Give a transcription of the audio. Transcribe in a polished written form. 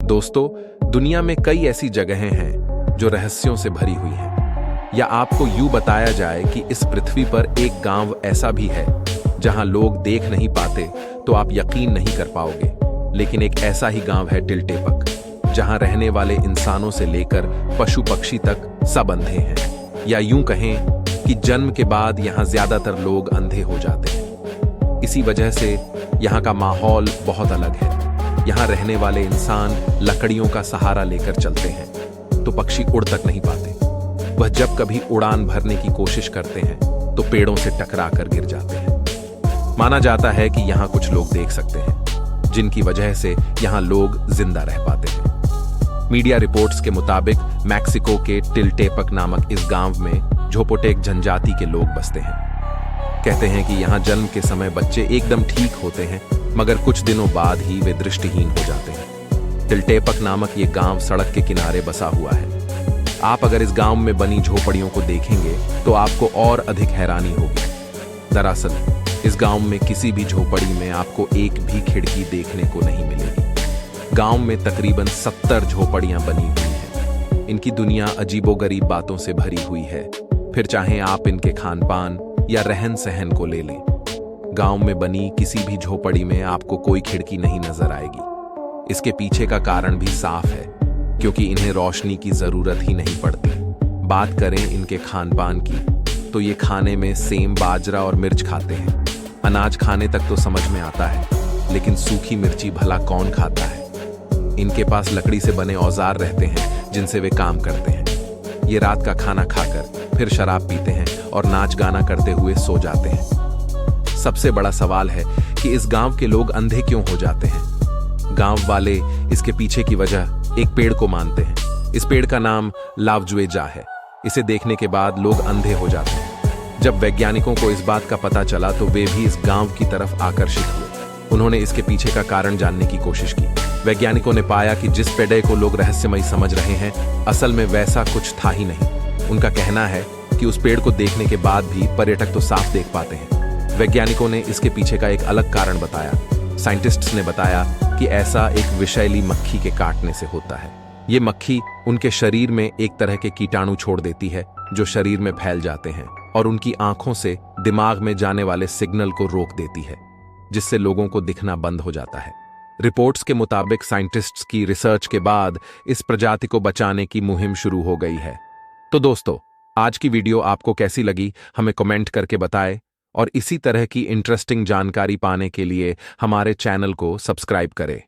दोस्तों, दुनिया में कई ऐसी जगहें हैं जो रहस्यों से भरी हुई हैं। या आपको यूं बताया जाए कि इस पृथ्वी पर एक गांव ऐसा भी है जहां लोग देख नहीं पाते तो आप यकीन नहीं कर पाओगे। लेकिन एक ऐसा ही गांव है टिल्टेपक, जहां रहने वाले इंसानों से लेकर पशु पक्षी तक सब अंधे हैं। या यूं कहें कि जन्म के बाद यहां ज्यादातर लोग अंधे हो जाते हैं। इसी वजह से यहां का माहौल बहुत अलग है। यहां रहने वाले इंसान लकड़ियों का सहारा लेकर चलते हैं तो पक्षी उड़ तक नहीं पाते। वह जब कभी उड़ान भरने की कोशिश करते हैं तो पेड़ों से टकरा कर गिर जाते हैं। माना जाता है कि यहां कुछ लोग देख सकते हैं, जिनकी वजह से यहां लोग जिंदा रह पाते हैं। मीडिया रिपोर्ट्स के मुताबिक मैक्सिको के टिल्टेपक नामक इस गांव में झोपोटेक जनजाति के लोग बसते हैं। कहते हैं कि यहां जन्म के समय बच्चे एकदम ठीक होते हैं, मगर कुछ दिनों बाद ही वे दृष्टिहीन हो जाते हैं। टिल्टेपक नामक ये गांव सड़क के किनारे बसा हुआ है। आप अगर इस गांव में बनी झोपड़ियों को देखेंगे तो आपको और अधिक हैरानी होगी। दरअसल इस गांव में किसी भी झोपड़ी में आपको एक भी खिड़की देखने को नहीं मिलेगी। गांव में तकरीबन 70 झोपड़ियां बनी हुई हैं। इनकी दुनिया अजीबोगरीब बातों से भरी हुई है। फिर चाहे आप इनके खान पान या रहन सहन को ले लें, गांव में बनी किसी भी झोपड़ी में आपको कोई खिड़की नहीं नजर आएगी। इसके पीछे का कारण भी साफ है, क्योंकि इन्हें रोशनी की जरूरत ही नहीं पड़ती। बात करें इनके खान पान की, तो ये खाने में सेम, बाजरा और मिर्च खाते हैं। अनाज खाने तक तो समझ में आता है, लेकिन सूखी मिर्ची भला कौन खाता है। इनके पास लकड़ी से बने औजार रहते हैं जिनसे वे काम करते हैं। ये रात का खाना खाकर फिर शराब पीते हैं और नाच गाना करते हुए सो जाते हैं। सबसे बड़ा सवाल है कि इस गांव के लोग अंधे क्यों हो जाते हैं। गांव वाले इसके पीछे की वजह एक पेड़ को मानते हैं। इस पेड़ का नाम लावजुएजा है। इसे देखने के बाद लोग अंधे हो जाते हैं। जब वैज्ञानिकों को इस बात का पता चला तो वे भी इस गांव की तरफ आकर्षित हुए। उन्होंने इसके पीछे का कारण जानने की कोशिश की। वैज्ञानिकों ने पाया कि जिस पेड़ को लोग रहस्यमयी समझ रहे हैं, असल में वैसा कुछ था ही नहीं। उनका कहना है कि उस पेड़ को देखने के बाद भी पर्यटक तो साफ देख पाते हैं। वैज्ञानिकों ने इसके पीछे का एक अलग कारण बताया। साइंटिस्ट्स ने बताया कि ऐसा एक विषैली मक्खी के काटने से होता है। ये मक्खी उनके शरीर में एक तरह के कीटाणु छोड़ देती है जो शरीर में फैल जाते हैं और उनकी आंखों से दिमाग में जाने वाले सिग्नल को रोक देती है, जिससे लोगों को दिखना बंद हो जाता है। रिपोर्ट्स के मुताबिक साइंटिस्ट्स की रिसर्च के बाद इस प्रजाति को बचाने की मुहिम शुरू हो गई है। तो दोस्तों, आज की वीडियो आपको कैसी लगी हमें कमेंट करके बताएं, और इसी तरह की इंटरेस्टिंग जानकारी पाने के लिए हमारे चैनल को सब्सक्राइब करें।